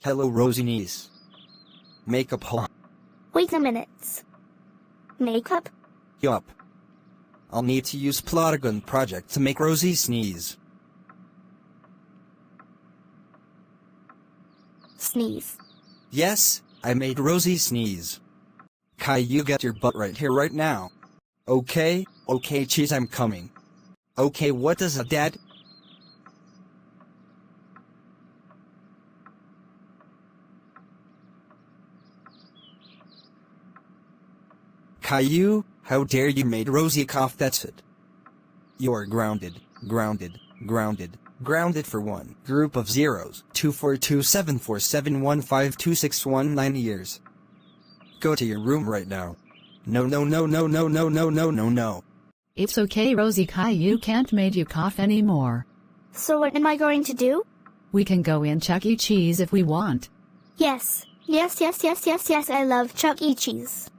Hello, Rosie niece. Makeup huh? Wait a minute. Makeup? Yup. I'll need to use Plotagon project to make Rosie sneeze. Sneeze. Yes, I made Rosie sneeze. Caillou, get your butt right here right now. Okay, cheese, I'm coming. Okay, what does a dad? Caillou, how dare you made Rosie cough, that's it. You're grounded for one group of zeros, 24274715261 years. Go to your room right now. No. It's okay, Rosie. Caillou can't make you cough anymore. So what am I going to do? We can go in Chuck E. Cheese if we want. Yes, I love Chuck E. Cheese.